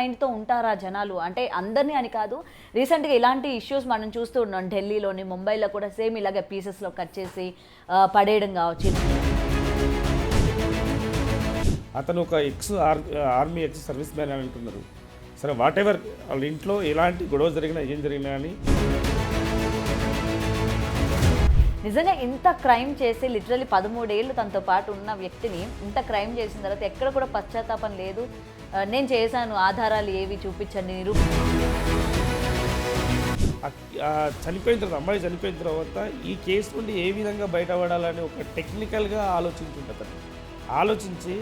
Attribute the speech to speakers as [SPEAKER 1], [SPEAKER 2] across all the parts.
[SPEAKER 1] మైండ్తో ఉంటారా జనాలు? అంటే అందరినీ అని కాదు, రీసెంట్గా ఇలాంటి ఇష్యూస్ మనం చూస్తూ ఉన్నాం. ఢిల్లీలోని, ముంబైలో కూడా సేమ్ ఇలాగే పీసెస్లో కట్ చేసి పడేయడం కావచ్చు.
[SPEAKER 2] అతను ఒక ఆర్మీ ఎక్స్ సర్వీస్ మ్యాన్ అని అంటున్నారు. సరే, వాట్ ఎవర్ వాళ్ళ ఇంట్లో ఎలాంటి గొడవ జరిగినా ఏం జరిగినా అని
[SPEAKER 1] నిజంగా ఇంత క్రైమ్ చేసి లిటరలీ 13 ఏళ్ళు తనతో పాటు ఉన్న వ్యక్తిని ఇంత క్రైమ్ చేసిన తర్వాత ఎక్కడ కూడా పశ్చాత్తాపం లేదు. నేను చేశాను, ఆధారాలు ఏవి చూపించండి,
[SPEAKER 2] చనిపోయిన తర్వాత, అమ్మాయి చనిపోయిన తర్వాత ఈ కేసు నుండి ఏ విధంగా బయటపడాలని ఒక టెక్నికల్గా ఆలోచించుంటుంది. ఆలోచించి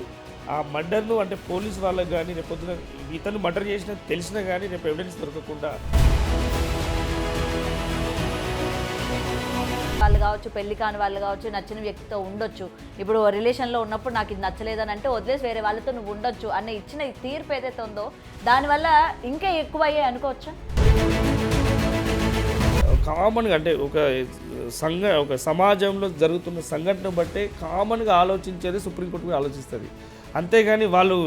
[SPEAKER 2] ఆ మర్డర్ను అంటే పోలీసు వాళ్ళకి కానీ రేపు పొద్దున ఇతను మర్డర్ చేసిన తెలిసినా కానీ రేపు ఎవిడెన్స్ దొరకకుండా
[SPEAKER 1] వాళ్ళు కావచ్చు, పెళ్లి కాని వాళ్ళు కావచ్చు, నచ్చిన వ్యక్తితో ఉండొచ్చు. ఇప్పుడు రిలేషన్లో ఉన్నప్పుడు నాకు ఇది నచ్చలేదని అంటే వదిలేసి వేరే వాళ్ళతో నువ్వు ఉండొచ్చు అన్న ఇచ్చిన ఈ తీర్పు ఏదైతే ఉందో దానివల్ల ఇంకా ఎక్కువ అయ్యాయి అనుకోవచ్చా?
[SPEAKER 2] కామన్గా అంటే ఒక సమాజంలో జరుగుతున్న సంఘటన బట్టే కామన్గా ఆలోచించేది సుప్రీంకోర్టు కూడా ఆలోచిస్తుంది. అంతేగాని వాళ్ళు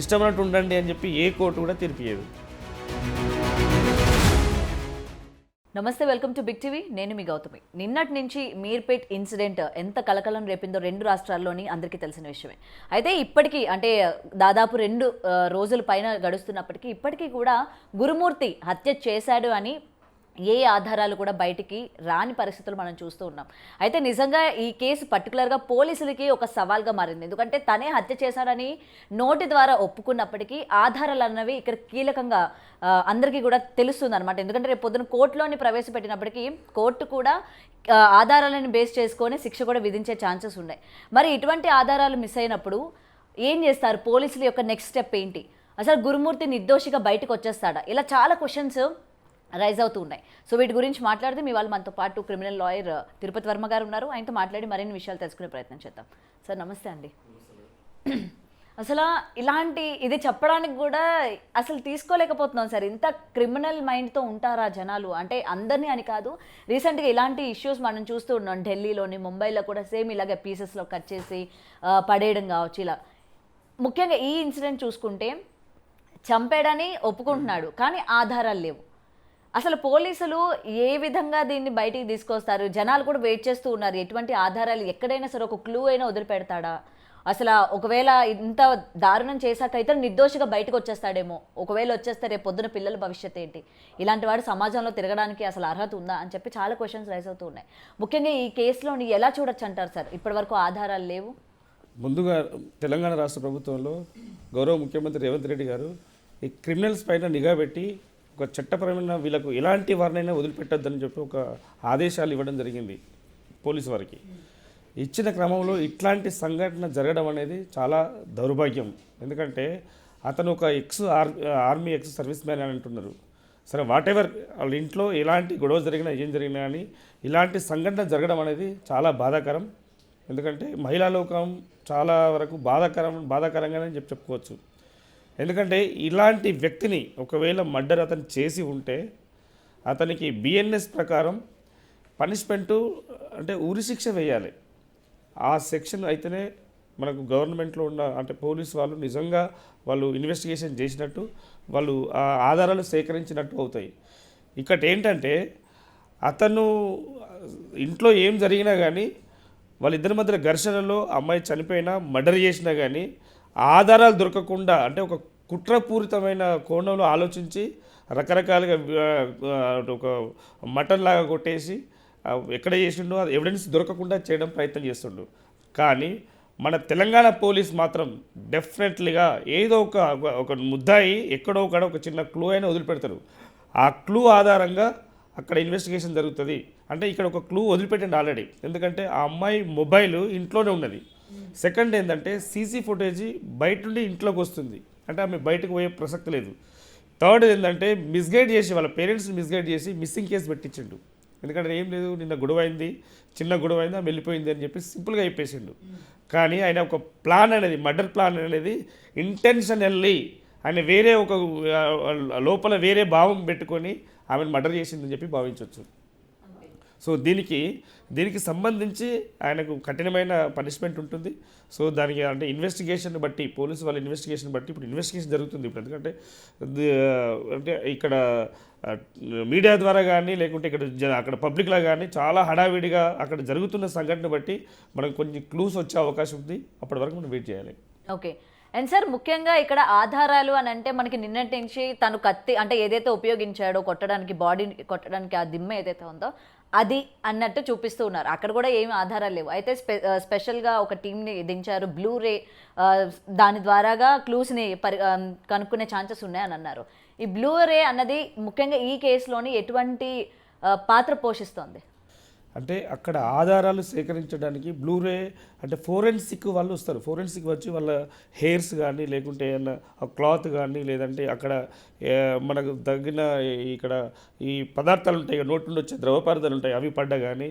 [SPEAKER 2] ఇష్టమైనట్టు ఉండండి అని చెప్పి ఏ కోర్టు కూడా తీర్పియదు.
[SPEAKER 1] నమస్తే, వెల్కమ్ టు బిగ్ టీవీ. నేను మీ గౌతమి. నిన్నటి నుంచి మీర్పేట్ ఇన్సిడెంట్ ఎంత కలకలం రేపిందో 2 రాష్ట్రాల్లోని అందరికీ తెలిసిన విషయమే. అయితే ఇప్పటికీ అంటే దాదాపు 2 రోజుల పైన గడుస్తున్నప్పటికీ ఇప్పటికీ కూడా గురుమూర్తి హత్య చేశాడు అని ఏ ఆధారాలు కూడా బయటికి రాని పరిస్థితులు మనం చూస్తూ ఉన్నాం. అయితే నిజంగా ఈ కేసు పర్టికులర్గా పోలీసులకి ఒక సవాల్గా మారింది. ఎందుకంటే తనే హత్య చేశాడని నోటి ద్వారా ఒప్పుకున్నప్పటికీ ఆధారాలు అన్నవి ఇక్కడ కీలకంగా అందరికీ కూడా తెలుస్తుంది అనమాట. ఎందుకంటే రేపు పొద్దున కోర్టులోని ప్రవేశపెట్టినప్పటికీ కోర్టు కూడా ఆధారాలను బేస్ చేసుకొని శిక్ష కూడా విధించే ఛాన్సెస్ ఉన్నాయి. మరి ఇటువంటి ఆధారాలు మిస్ అయినప్పుడు ఏం చేస్తారు? పోలీసుల యొక్క నెక్స్ట్ స్టెప్ ఏంటి? అసలు గురుమూర్తి నిర్దోషిగా బయటకు వచ్చేస్తాడా? ఇలా చాలా క్వశ్చన్స్ రైజ్ అవుతూ ఉన్నాయి. సో వీటి గురించి మాట్లాడితే మీ వాళ్ళు మనతో పాటు క్రిమినల్ లాయర్ తిరుపతి వర్మ గారు ఉన్నారు. ఆయనతో మాట్లాడి మరిన్ని విషయాలు తెలుసుకునే ప్రయత్నం చేద్దాం. సార్ నమస్తే అండి. అసలు ఇలాంటి ఇది చెప్పడానికి కూడా అసలు తీసుకోలేకపోతున్నాం సార్. ఇంత క్రిమినల్ మైండ్తో ఉంటారా జనాలు? అంటే అందరినీ అని కాదు, రీసెంట్గా ఇలాంటి ఇష్యూస్ మనం చూస్తూ ఉన్నాం. ఢిల్లీలోని, ముంబైలో కూడా సేమ్ ఇలాగే పీసెస్లో కట్ చేసి పడేయడం కావచ్చు. ఇలా ముఖ్యంగా ఈ ఇన్సిడెంట్ చూసుకుంటే చంపాడని ఒప్పుకుంటున్నాడు, కానీ ఆధారాలు లేవు. అసలు పోలీసులు ఏ విధంగా దీన్ని బయటికి తీసుకొస్తారు? జనాలు కూడా వెయిట్ చేస్తూ ఉన్నారు. ఎటువంటి ఆధారాలు ఎక్కడైనా సరే ఒక క్లూ అయినా వదిలిపెడతాడా? అసలు ఒకవేళ ఇంత దారుణం చేశాక అయితే నిర్దోషిగా బయటకు వచ్చేస్తాడేమో. ఒకవేళ వచ్చేస్తే రేపు పొద్దున పిల్లల భవిష్యత్ ఏంటి? ఇలాంటి వాడు సమాజంలో తిరగడానికి అసలు అర్హత ఉందా అని చెప్పి చాలా క్వశ్చన్స్ రైజ్ అవుతూ ఉన్నాయి. ముఖ్యంగా ఈ కేసులోని ఎలా చూడొచ్చు అంటారు సార్? ఇప్పటివరకు ఆధారాలు లేవు.
[SPEAKER 2] ముందుగా తెలంగాణ రాష్ట్ర ప్రభుత్వంలో గౌరవ ముఖ్యమంత్రి రేవంత్ రెడ్డి గారు ఈ క్రిమినల్స్ పైన నిఘా పెట్టి ఒక చట్టపరమైన వీళ్ళకు ఎలాంటి వారినైనా వదిలిపెట్టొద్దని చెప్పి ఒక ఆదేశాలు ఇవ్వడం జరిగింది పోలీసు వారికి. ఇచ్చిన క్రమంలో ఇట్లాంటి సంఘటన జరగడం అనేది చాలా దౌర్భాగ్యం. ఎందుకంటే అతను ఒక ఆర్మీ ఎక్స్ సర్వీస్ మ్యాన్ అని అంటున్నారు. సరే, వాట్ ఎవర్ వాళ్ళ ఇంట్లో ఎలాంటి గొడవ జరిగినా ఏం జరిగినా కానీ ఇలాంటి సంఘటన జరగడం అనేది చాలా బాధాకరం. ఎందుకంటే మహిళా లోకం చాలా వరకు బాధాకరంగానే చెప్పుకోవచ్చు. ఎందుకంటే ఇలాంటి వ్యక్తిని ఒకవేళ మర్డర్ అతను చేసి ఉంటే అతనికి బిఎన్ఎస్ ప్రకారం పనిష్మెంటు అంటే ఉరిశిక్ష వేయాలి. ఆ సెక్షన్ అయితేనే మనకు గవర్నమెంట్లో ఉన్న అంటే పోలీసు వాళ్ళు నిజంగా వాళ్ళు ఇన్వెస్టిగేషన్ చేసినట్టు, వాళ్ళు ఆ ఆధారాలు సేకరించినట్టు అవుతాయి. ఇక్కడ ఏంటంటే అతను ఇంట్లో ఏం జరిగినా కానీ వాళ్ళిద్దరి మధ్య ఘర్షణలో అమ్మాయి చనిపోయినా మర్డర్ చేసినా కానీ ఆధారాలు దొరకకుండా అంటే ఒక కుట్రపూరితమైన కోణంలో ఆలోచించి రకరకాలుగా ఒక మటన్ లాగా కొట్టేసి ఎక్కడ చేసిండో అది ఎవిడెన్స్ దొరకకుండా చేయడం ప్రయత్నం చేస్తుండు. కానీ మన తెలంగాణ పోలీస్ మాత్రం డెఫినెట్లీగా ఏదో ఒక ముద్దాయి ఎక్కడో ఒక చిన్న క్లూ అయినా వదిలిపెడతారు. ఆ క్లూ ఆధారంగా అక్కడ ఇన్వెస్టిగేషన్ జరుగుతుంది. అంటే ఇక్కడ ఒక క్లూ వదిలిపెట్టండి ఆల్రెడీ. ఎందుకంటే ఆ అమ్మాయి మొబైల్ ఇంట్లోనే ఉన్నది. సెకండ్ ఏంటంటే సీసీ ఫుటేజ్ బయట నుండి ఇంట్లోకి వస్తుంది. అంటే ఆమె బయటకు పోయే ప్రసక్తి లేదు. థర్డ్ ఏంటంటే మిస్గైడ్ చేసి వాళ్ళ పేరెంట్స్ని మిస్గైడ్ చేసి మిస్సింగ్ కేసు పెట్టించిండు. ఎందుకంటే ఏం లేదు, నిన్న గొడవ అయింది, చిన్న గొడవ అయింది, ఆమె వెళ్ళిపోయింది అని చెప్పి సింపుల్గా చెప్పేసిండు. కానీ ఆయన ఒక ప్లాన్ అనేది, మర్డర్ ప్లాన్ అనేది ఇంటెన్షనల్లీ ఆయన వేరే ఒక లోపల వేరే భావం పెట్టుకొని ఆమెను మర్డర్ చేసిందని చెప్పి భావించవచ్చు. సో దీనికి సంబంధించి ఆయనకు కఠినమైన పనిష్మెంట్ ఉంటుంది. సో దానికి అంటే ఇన్వెస్టిగేషన్ బట్టి పోలీసు వాళ్ళ ఇన్వెస్టిగేషన్ బట్టి ఇప్పుడు ఇన్వెస్టిగేషన్ జరుగుతుంది ఇప్పుడు. ఎందుకంటే అంటే ఇక్కడ మీడియా ద్వారా కానీ లేకుంటే అక్కడ పబ్లిక్లా కానీ చాలా హడావిడిగా అక్కడ జరుగుతున్న సంఘటన బట్టి మనకు కొన్ని క్లూస్ వచ్చే అవకాశం ఉంది. అప్పటి వరకు మనం వెయిట్ చేయాలి.
[SPEAKER 1] ఓకే. అండ్ సార్ ముఖ్యంగా ఇక్కడ ఆధారాలు అని అంటే మనకి నిన్నటి నుంచి తను కత్తి అంటే ఏదైతే ఉపయోగించాడో కొట్టడానికి, బాడీని కొట్టడానికి ఆ దిమ్మ ఏదైతే ఉందో అది అన్నట్టు చూపిస్తూ ఉన్నారు. అక్కడ కూడా ఏమి ఆధారాలు లేవు. అయితే స్పెషల్గా ఒక టీంని దించారు, బ్లూ రే దాని ద్వారాగా క్లూస్ని కనుక్కునే ఛాన్సెస్ ఉన్నాయని అన్నారు. ఈ బ్లూ రే అన్నది ముఖ్యంగా ఈ కేసులోని ఎటువంటి పాత్ర పోషిస్తోంది?
[SPEAKER 2] అంటే అక్కడ ఆధారాలు సేకరించడానికి బ్లూరే అంటే ఫోరెన్సిక్ వాళ్ళు వస్తారు. ఫోరెన్సిక్ వచ్చి వాళ్ళ హెయిర్స్ కానీ లేకుంటే ఏమన్నా క్లాత్ కానీ లేదంటే అక్కడ మనకు తగిన ఇక్కడ ఈ పదార్థాలు ఉంటాయి, నోటి నుండి వచ్చే ద్రవ పదార్థాలు ఉంటాయి, అవి పడ్డా కానీ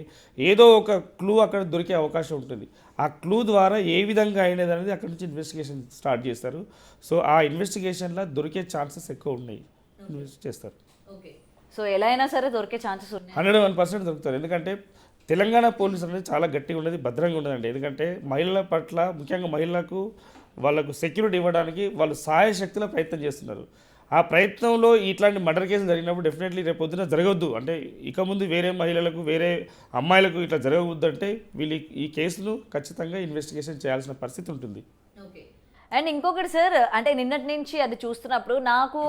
[SPEAKER 2] ఏదో ఒక క్లూ అక్కడ దొరికే అవకాశం ఉంటుంది. ఆ క్లూ ద్వారా ఏ విధంగా అయినది అనేది అక్కడ నుంచి ఇన్వెస్టిగేషన్ స్టార్ట్ చేస్తారు. సో ఆ ఇన్వెస్టిగేషన్లో దొరికే ఛాన్సెస్ ఎక్కువ ఉన్నాయి, ఇన్వెస్ట్ చేస్తారు.
[SPEAKER 1] ఓకే. సో ఎలా అయినా సరే దొరికే ఛాన్సెస్ ఉన్నాయి,
[SPEAKER 2] 101% దొరుకుతారు. ఎందుకంటే తెలంగాణ పోలీసు అనేది చాలా గట్టిగా ఉండేది, భద్రంగా ఉండదండి. ఎందుకంటే మహిళల పట్ల ముఖ్యంగా మహిళలకు వాళ్ళకు సెక్యూరిటీ ఇవ్వడానికి వాళ్ళు సాయశక్తిలో ప్రయత్నం చేస్తున్నారు. ఆ ప్రయత్నంలో ఇట్లాంటి మర్డర్ కేసులు జరిగినప్పుడు డెఫినెట్లీ రేపు పొద్దున జరగవద్దు అంటే ఇక ముందు వేరే మహిళలకు వేరే అమ్మాయిలకు ఇట్లా జరగవద్దు అంటే వీళ్ళు ఈ కేసును ఖచ్చితంగా ఇన్వెస్టిగేషన్ చేయాల్సిన పరిస్థితి ఉంటుంది.
[SPEAKER 1] అండ్ ఇంకొకటి సార్, అంటే నిన్నటి నుంచి అది చూస్తున్నప్పుడు నాకు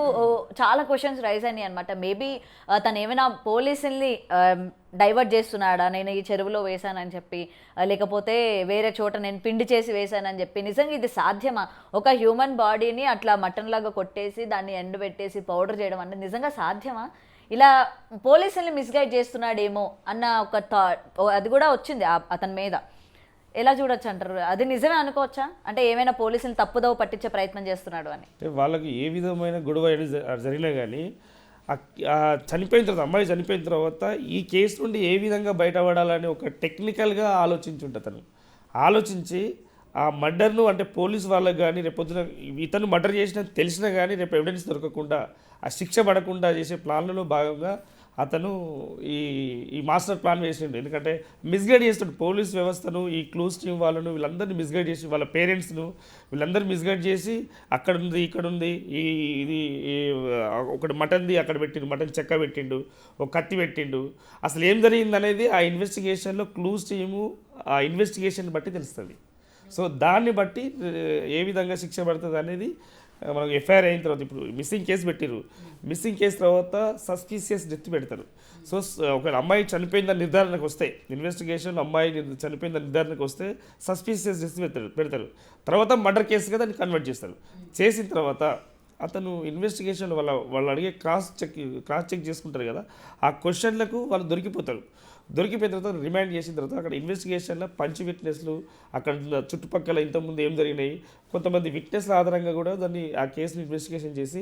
[SPEAKER 1] చాలా క్వశ్చన్స్ రైజ్ అయినాయి అనమాట. మేబీ తను ఏమైనా పోలీసుల్ని డైవర్ట్ చేస్తున్నాడా, నేను ఈ చెరువులో వేశానని చెప్పి, లేకపోతే వేరే చోట నేను పిండి చేసి వేశానని చెప్పి. నిజంగా ఇది సాధ్యమా? ఒక హ్యూమన్ బాడీని అట్లా మటన్ లాగా కొట్టేసి దాన్ని ఎండబెట్టేసి పౌడర్ చేయడం అంటే నిజంగా సాధ్యమా? ఇలా పోలీసుల్ని మిస్గైడ్ చేస్తున్నాడేమో అన్న ఒక థాట్ అది కూడా వచ్చింది అతని మీద. ఎలా చూడొచ్చు అంటారు? అది నిజమే అనుకోవచ్చా? అంటే ఏమైనా పోలీసులు తప్పుదోవ పట్టించే ప్రయత్నం చేస్తున్నాడు అని.
[SPEAKER 2] అంటే వాళ్ళకి ఏ విధమైన గొడవ జరిగినా కానీ చనిపోయిన తర్వాత అమ్మాయి చనిపోయిన తర్వాత ఈ కేసు నుండి ఏ విధంగా బయటపడాలని ఒక టెక్నికల్గా ఆలోచించుంటుంది. అతను ఆలోచించి ఆ మర్డర్ను అంటే పోలీసు వాళ్ళకి కానీ రేపొద్దున ఇతను మర్డర్ చేసిన తెలిసినా కానీ రేపు ఎవిడెన్స్ దొరకకుండా ఆ శిక్ష పడకుండా చేసే ప్లాన్లలో భాగంగా అతను ఈ మాస్టర్ ప్లాన్ వేసిండు. ఎందుకంటే మిస్గైడ్ చేస్తాడు పోలీస్ వ్యవస్థను, ఈ క్లూస్ టీమ్ వాళ్ళను వీళ్ళందరినీ మిస్గైడ్ చేసి వాళ్ళ పేరెంట్స్ను వీళ్ళందరూ మిస్గైడ్ చేసి అక్కడ ఉంది ఇక్కడ ఉంది ఇది ఒకటి మటన్ది అక్కడ పెట్టిండు, మటన్ చెక్క పెట్టిండు, ఒక కత్తి పెట్టిండు. అసలు ఏం జరిగింది అనేది ఆ ఇన్వెస్టిగేషన్లో క్లూస్ టీము ఆ ఇన్వెస్టిగేషన్ బట్టి తెలుస్తుంది. సో దాన్ని బట్టి ఏ విధంగా శిక్ష పడుతుంది అనేది మనకు ఎఫ్ఐఆర్ అయిన తర్వాత ఇప్పుడు మిస్సింగ్ కేసు పెట్టిరు. మిస్సింగ్ కేసు తర్వాత సస్పీషియస్ డెత్ పెడతారు. సో ఒక అమ్మాయి చనిపోయిందని నిర్ధారణకు వస్తే ఇన్వెస్టిగేషన్ అమ్మాయి చనిపోయిందని నిర్ధారణకు వస్తే సస్పీషియస్ డెత్ పెడతారు. తర్వాత మర్డర్ కేసుగా దాన్ని కన్వర్ట్ చేస్తారు. చేసిన తర్వాత అతను ఇన్వెస్టిగేషన్ వాళ్ళు అడిగే క్రాస్ చెక్ చేసుకుంటారు కదా, ఆ క్వశ్చన్లకు వాళ్ళు దొరికిపోతారు. దొరికిపోయిన తర్వాత రిమాండ్ చేసిన తర్వాత అక్కడ ఇన్వెస్టిగేషన్లో పంచ్ విట్నెస్లు అక్కడ చుట్టుపక్కల ఇంతకుముందు ఏం జరిగినాయి కొంతమంది విట్నెస్ల ఆధారంగా కూడా దాన్ని ఆ కేసుని ఇన్వెస్టిగేషన్ చేసి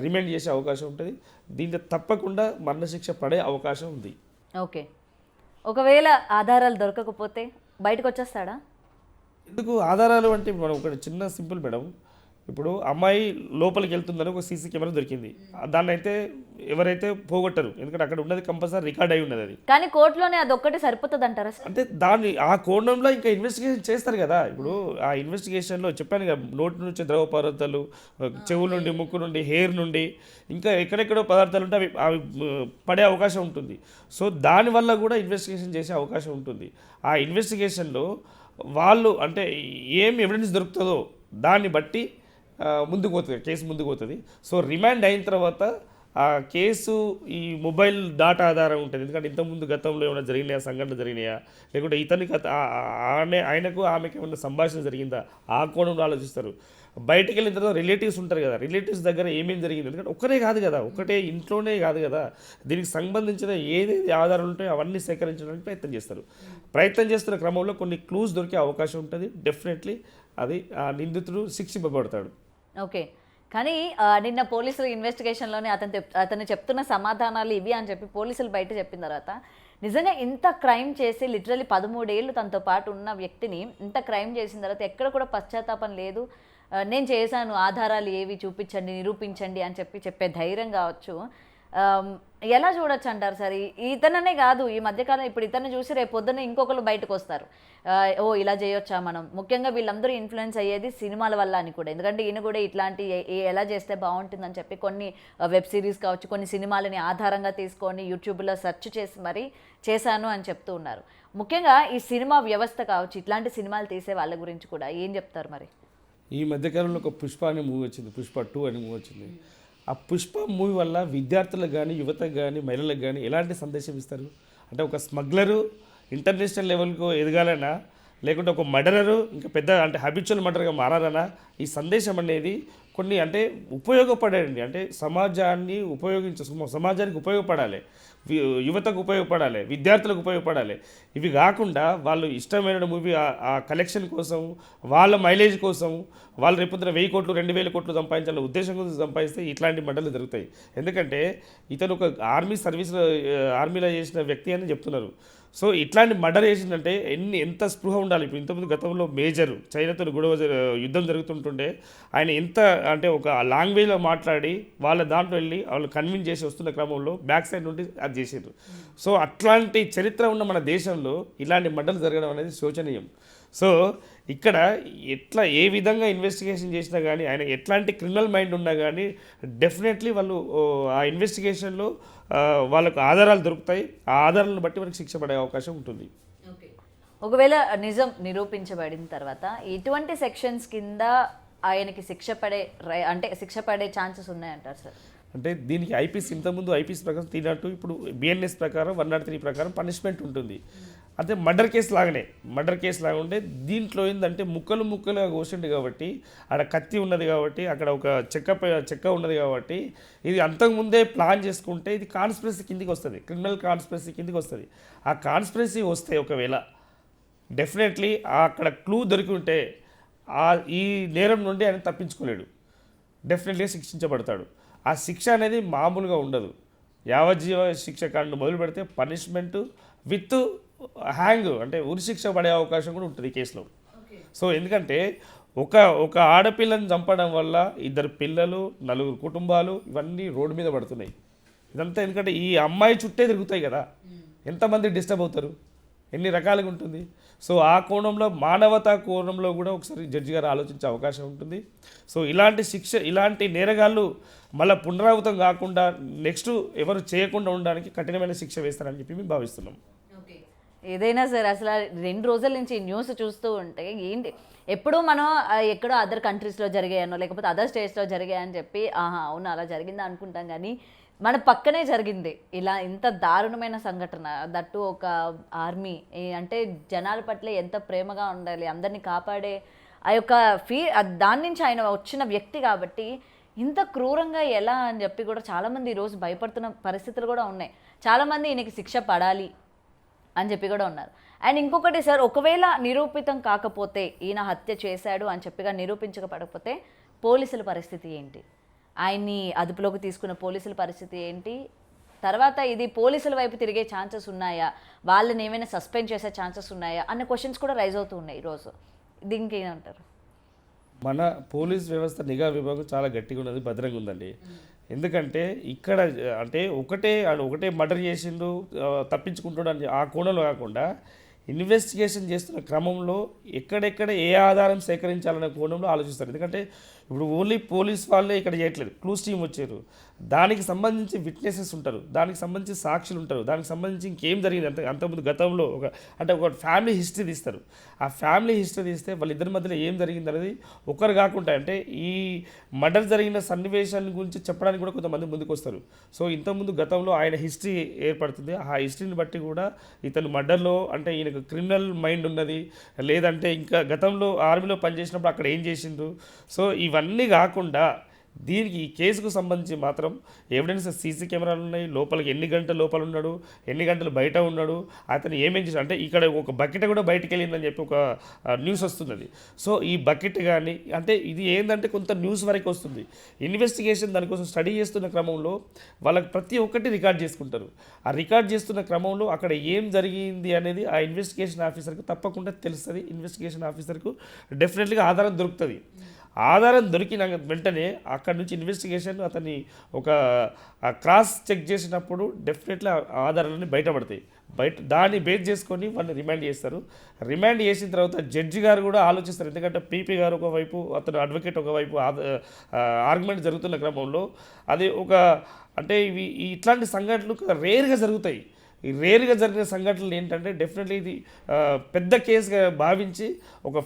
[SPEAKER 2] రిమాండ్ చేసే అవకాశం ఉంటుంది. దీంట్లో తప్పకుండా మరణశిక్ష పడే అవకాశం ఉంది.
[SPEAKER 1] ఓకే. ఒకవేళ ఆధారాలు దొరకకపోతే బయటకు వచ్చేస్తాడా?
[SPEAKER 2] ఎందుకు ఆధారాలు అంటే మనం ఒక చిన్న సింపుల్ మేడం, ఇప్పుడు అమ్మాయి లోపలికి వెళ్తుందని ఒక సీసీ కెమెరా దొరికింది. దాన్ని అయితే ఎవరైతే పోగొట్టరు, ఎందుకంటే అక్కడ ఉన్నది కంపల్సరీ రికార్డ్ అయి ఉన్నది. అది
[SPEAKER 1] కానీ కోర్టులోనే అది ఒక్కటి సరిపోతుంది అంటారా?
[SPEAKER 2] అంటే దాన్ని ఆ కోణంలో ఇంకా ఇన్వెస్టిగేషన్ చేస్తారు కదా. ఇప్పుడు ఆ ఇన్వెస్టిగేషన్లో చెప్పాను కదా, నోటి నుంచి ద్రవ పదార్థాలు, చెవుల నుండి, ముక్కు నుండి, హెయిర్ నుండి ఇంకా ఎక్కడెక్కడో పదార్థాలు ఉంటే అవి పడే అవకాశం ఉంటుంది. సో దానివల్ల కూడా ఇన్వెస్టిగేషన్ చేసే అవకాశం ఉంటుంది. ఆ ఇన్వెస్టిగేషన్లో వాళ్ళు అంటే ఏం ఎవిడెన్స్ దొరుకుతుందో దాన్ని బట్టి ముందుకు పోతుంది, కేసు ముందుకు పోతుంది. సో రిమాండ్ అయిన తర్వాత ఆ కేసు ఈ మొబైల్ డాటా ఆధారం ఉంటుంది. ఎందుకంటే ఇంతకుముందు గతంలో ఏమైనా జరిగినాయా, సంఘటన జరిగినాయా, లేకుంటే ఇతనికి ఆయనకు ఆమెకి ఏమైనా సంభాషణ జరిగిందా, ఆ కోణంలో ఆలోచిస్తారు. బయటికి వెళ్ళిన తర్వాత రిలేటివ్స్ ఉంటారు కదా, రిలేటివ్స్ దగ్గర ఏమేమి జరిగింది, ఎందుకంటే ఒక్కరే కాదు కదా, ఒకటే ఇంట్లోనే కాదు కదా, దీనికి సంబంధించిన ఏదేది ఆధారాలు ఉంటాయో అవన్నీ సేకరించడానికి ప్రయత్నం చేస్తున్న క్రమంలో కొన్ని క్లూస్ దొరికే అవకాశం ఉంటుంది. డెఫినెట్లీ అది ఆ నిందితుడు శిక్షింపబడతాడు.
[SPEAKER 1] ఓకే. కానీ నిన్న పోలీసులు ఇన్వెస్టిగేషన్లోనే అతను చెప్తున్న సమాధానాలు ఇవి అని చెప్పి పోలీసులు బయట చెప్పిన తర్వాత నిజంగా ఇంత క్రైమ్ చేసి లిటరలీ 13 ఏళ్ళు తనతో పాటు ఉన్న వ్యక్తిని ఇంత క్రైమ్ చేసిన తర్వాత ఎక్కడ కూడా పశ్చాత్తాపం లేదు, నేను చేశాను, ఆధారాలు ఏవి చూపించండి, నిరూపించండి అని చెప్పే ధైర్యం కావచ్చు. ఎలా చూడొచ్చు అంటారు సార్? ఇతననే కాదు, ఈ మధ్యకాలం ఇప్పుడు ఇతన్ని చూసి రేపు పొద్దున్న ఇంకొకరు బయటకు వస్తారు, ఓ ఇలా చేయొచ్చా మనం. ముఖ్యంగా వీళ్ళందరూ ఇన్ఫ్లుయెన్స్ అయ్యేది సినిమాల వల్ల అని కూడా, ఎందుకంటే ఈయన కూడా ఇట్లాంటి ఎలా చేస్తే బాగుంటుందని చెప్పి కొన్ని వెబ్ సిరీస్ కావచ్చు, కొన్ని సినిమాలని ఆధారంగా తీసుకొని యూట్యూబ్లో సెర్చ్ చేసి మరీ చేశాను అని చెప్తూ ఉన్నారు. ముఖ్యంగా ఈ సినిమా వ్యవస్థ కావచ్చు, ఇట్లాంటి సినిమాలు తీసే వాళ్ళ గురించి కూడా ఏం చెప్తారు మరి?
[SPEAKER 2] ఈ మధ్యకాలంలో ఒక పుష్ప అనే మూవీ వచ్చింది, పుష్ప 2 అనే మూవీ వచ్చింది. ఆ పుష్ప మూవీ వల్ల విద్యార్థులకు కానీ, యువతకు కానీ, మహిళలకు కానీ ఎలాంటి సందేశం ఇస్తారు? అంటే ఒక స్మగ్లరు ఇంటర్నేషనల్ లెవెల్కు ఎదగాలన్నా, లేకుంటే ఒక మర్డరరు ఇంకా పెద్ద అంటే హ్యాబిచువల్ మర్డర్గా మారాలన్నా ఈ సందేశం అనేది కొన్ని అంటే ఉపయోగపడండి, అంటే సమాజాన్ని సమాజానికి ఉపయోగపడాలి, యువతకు ఉపయోగపడాలి, విద్యార్థులకు ఉపయోగపడాలి. ఇవి కాకుండా వాళ్ళు ఇష్టమైన మూవీ ఆ కలెక్షన్ కోసం, వాళ్ళ మైలేజ్ కోసం, వాళ్ళు రేపొద్దున 1000 కోట్లు 2000 కోట్లు సంపాదించాలనే ఉద్దేశం కోసం సంపాదిస్తే ఇట్లాంటి మంటలు జరుగుతాయి. ఎందుకంటే ఇతను ఒక ఆర్మీలో చేసిన వ్యక్తి అని చెప్తున్నారు. సో ఇట్లాంటి మర్డర్ చేసిందంటే ఎంత స్పృహ ఉండాలి. ఇప్పుడు ఇంతకుముందు గతంలో మేజరు చైనాతో యుద్ధం జరుగుతుంటుండే ఆయన ఎంత అంటే ఒక లాంగ్వేజ్లో మాట్లాడి వాళ్ళ దాంట్లో వెళ్ళి వాళ్ళు కన్విన్స్ చేసి వస్తున్న క్రమంలో బ్యాక్ సైడ్ నుండి అది చేసారు. సో అట్లాంటి చరిత్ర ఉన్న మన దేశంలో ఇలాంటి మర్డర్లు జరగడం అనేది శోచనీయం. సో ఇక్కడ ఏ విధంగా ఇన్వెస్టిగేషన్ చేసినా కానీ, ఆయన ఎట్లాంటి క్రిమినల్ మైండ్ ఉన్నా కానీ డెఫినెట్లీ వాళ్ళు ఆ ఇన్వెస్టిగేషన్లో వాళ్ళకు ఆధారాలు దొరుకుతాయి. ఆ ఆధారాలను బట్టి మనకి శిక్ష పడే అవకాశం ఉంటుంది.
[SPEAKER 1] ఒకవేళ నిజం నిరూపించబడిన తర్వాత ఎటువంటి సెక్షన్స్ కింద ఆయనకి శిక్ష పడే ఛాన్సెస్ ఉన్నాయంటారు సార్?
[SPEAKER 2] అంటే దీనికి ఐపీసీ ఇంతకుముందు ఐపీసీ ప్రకారం 302, ఇప్పుడు బిఎన్ఎస్ ప్రకారం 103 ప్రకారం పనిష్మెంట్ ఉంటుంది. అదే మర్డర్ కేసు లాగా ఉంటే దీంట్లో ఏంటంటే ముక్కలుగా కోసిండు కాబట్టి, అక్కడ కత్తి ఉన్నది కాబట్టి, అక్కడ ఒక చెక్క ఉన్నది కాబట్టి, ఇది అంతకుముందే ప్లాన్ చేసుకుంటే ఇది కాన్స్పిరసీ కిందికి వస్తుంది, క్రిమినల్ కాన్స్పిరసీ కిందికి వస్తుంది. ఆ కాన్స్పిరసీ వస్తే ఒకవేళ డెఫినెట్లీ అక్కడ క్లూ దొరికి ఉంటే ఈ నేరం నుండి ఆయన తప్పించుకోలేడు, డెఫినెట్లీగా శిక్షించబడతాడు. ఆ శిక్ష అనేది మామూలుగా ఉండదు. యావజ్జీవ శిక్ష కాండ మొదలు పెడితే పనిష్మెంటు విత్ హ్యాంగ్ అంటే ఉరిశిక్ష పడే అవకాశం కూడా ఉంటుంది ఈ కేసులో. సో ఎందుకంటే ఒక ఆడపిల్లని చంపడం వల్ల 2 పిల్లలు, 4 కుటుంబాలు ఇవన్నీ రోడ్డు మీద పడుతున్నాయి. ఇదంతా ఎందుకంటే ఈ అమ్మాయి చుట్టే తిరుగుతాయి కదా, ఎంతమంది డిస్టర్బ్ అవుతారు, ఎన్ని రకాలుగా ఉంటుంది. సో ఆ కోణంలో మానవతా కోణంలో కూడా ఒకసారి జడ్జి గారు ఆలోచించే అవకాశం ఉంటుంది. సో ఇలాంటి నేరగాళ్ళు మళ్ళీ పునరావృతం కాకుండా నెక్స్ట్ ఎవరు చేయకుండా ఉండడానికి కఠినమైన శిక్ష వేస్తారని చెప్పి మేము భావిస్తున్నాం.
[SPEAKER 1] ఏదైనా సరే అసలు 2 రోజుల నుంచి న్యూస్ చూస్తూ ఉంటే ఏంటి, ఎప్పుడూ మనం ఎక్కడో అదర్ కంట్రీస్లో జరిగాయనో లేకపోతే అదర్ స్టేట్స్లో జరిగాయని చెప్పి అవును అలా జరిగిందా అనుకుంటాం, కానీ మన పక్కనే జరిగింది ఇలా ఇంత దారుణమైన సంఘటన. దట్టు ఒక ఆర్మీ అంటే జనాల పట్ల ఎంత ప్రేమగా ఉండాలి, అందరినీ కాపాడే ఆ యొక్క దాని నుంచి ఆయన వచ్చిన వ్యక్తి కాబట్టి ఇంత క్రూరంగా ఎలా అని చెప్పి కూడా చాలామంది ఈరోజు భయపడుతున్న పరిస్థితులు కూడా ఉన్నాయి. చాలామంది ఈయనకి శిక్ష పడాలి అని చెప్పి కూడా ఉన్నారు. అండ్ ఇంకొకటి సార్, ఒకవేళ నిరూపితం కాకపోతే ఈయన హత్య చేశాడు అని చెప్పిగా నిరూపించకపోతే పోలీసుల పరిస్థితి ఏంటి, ఆయన్ని అదుపులోకి తీసుకున్న పోలీసుల పరిస్థితి ఏంటి, తర్వాత ఇది పోలీసుల వైపు తిరిగే ఛాన్సెస్ ఉన్నాయా, వాళ్ళని ఏమైనా సస్పెండ్ చేసే ఛాన్సెస్ ఉన్నాయా అన్న క్వశ్చన్స్ కూడా రైజ్ అవుతూ ఉన్నాయి ఈరోజు. దీనికి ఏమంటారు?
[SPEAKER 2] మన పోలీస్ వ్యవస్థ నిఘా విభాగం చాలా గట్టిగా ఉన్నది, భద్రంగా ఉందండి. ఎందుకంటే ఇక్కడ అంటే ఒకటే మర్డర్ చేసిండు తప్పించుకుంటాడు అని ఆ కోణంలో కాకుండా ఇన్వెస్టిగేషన్ చేస్తున్న క్రమంలో ఎక్కడెక్కడ ఏ ఆధారం సేకరించాలనే కోణంలో ఆలోచిస్తారు. ఎందుకంటే ఇప్పుడు ఓన్లీ పోలీస్ వాళ్ళే ఇక్కడ చేయట్లేదు, క్లూస్ టీమ్ వచ్చారు, దానికి సంబంధించి విట్నెసెస్ ఉంటారు, దానికి సంబంధించి సాక్షులు ఉంటారు, దానికి సంబంధించి ఇంకేం జరిగింది అంతకుముందు గతంలో ఒక ఫ్యామిలీ హిస్టరీ తీస్తారు. ఆ ఫ్యామిలీ హిస్టరీ తీస్తే వాళ్ళిద్దరి మధ్యలో ఏం జరిగింది అనేది ఒకరు కాకుండా అంటే ఈ మర్డర్ జరిగిన సన్నివేశాల గురించి చెప్పడానికి కూడా కొంతమంది ముందుకు వస్తారు. సో ఇంతకుముందు గతంలో ఆయన హిస్టరీ ఏర్పడుతుంది, ఆ హిస్టరీని బట్టి కూడా ఇతను మర్డర్లో అంటే ఈయనకు క్రిమినల్ మైండ్ ఉన్నది, లేదంటే ఇంకా గతంలో ఆర్మీలో పనిచేసినప్పుడు అక్కడ ఏం చేసిండ్రు. సో ఇవన్నీ కాకుండా దీనికి ఈ కేసుకు సంబంధించి మాత్రం ఎవిడెన్స్ సీసీ కెమెరాలు ఉన్నాయి, లోపలికి ఎన్ని గంటలు లోపల ఉన్నాడు, ఎన్ని గంటలు బయట ఉన్నాడు, అతను ఏమేం చేశాడు అంటే ఇక్కడ ఒక బకెట్ కూడా బయటికి వెళ్ళిందని చెప్పి ఒక న్యూస్ వస్తున్నది. సో ఈ బకెట్ కానీ అంటే ఇది ఏంటంటే కొంత న్యూస్ వరకు వస్తుంది. ఇన్వెస్టిగేషన్ దానికోసం స్టడీ చేస్తున్న క్రమంలో వాళ్ళకి ప్రతి ఒక్కటి రికార్డ్ చేసుకుంటారు. ఆ రికార్డ్ చేస్తున్న క్రమంలో అక్కడ ఏం జరిగింది అనేది ఆ ఇన్వెస్టిగేషన్ ఆఫీసర్కి తప్పకుండా తెలుస్తుంది. ఇన్వెస్టిగేషన్ ఆఫీసర్కు డెఫినెట్లీగా ఆధారం దొరుకుతుంది. ఆధారం దొరికిన వెంటనే అక్కడి నుంచి ఇన్వెస్టిగేషన్ అతన్ని ఒక క్రాస్ చెక్ చేసినప్పుడు డెఫినెట్లీ ఆధారాలన్నీ బయటపడతాయి. దాన్ని బేస్ చేసుకొని వాళ్ళని రిమాండ్ చేస్తారు. రిమాండ్ చేసిన తర్వాత జడ్జి గారు కూడా ఆలోచిస్తారు. ఎందుకంటే పీపీ గారు ఒకవైపు, అతను అడ్వకేట్ ఒకవైపు ఆర్గ్యుమెంట్ జరుగుతున్న క్రమంలో అది అంటే ఇట్లాంటి సంఘటనలు రేర్గా జరుగుతాయి. ఈ రేర్గా జరిగిన సంఘటనలు ఏంటంటే డెఫినెట్లీ ఇది పెద్ద కేసుగా భావించి ఒక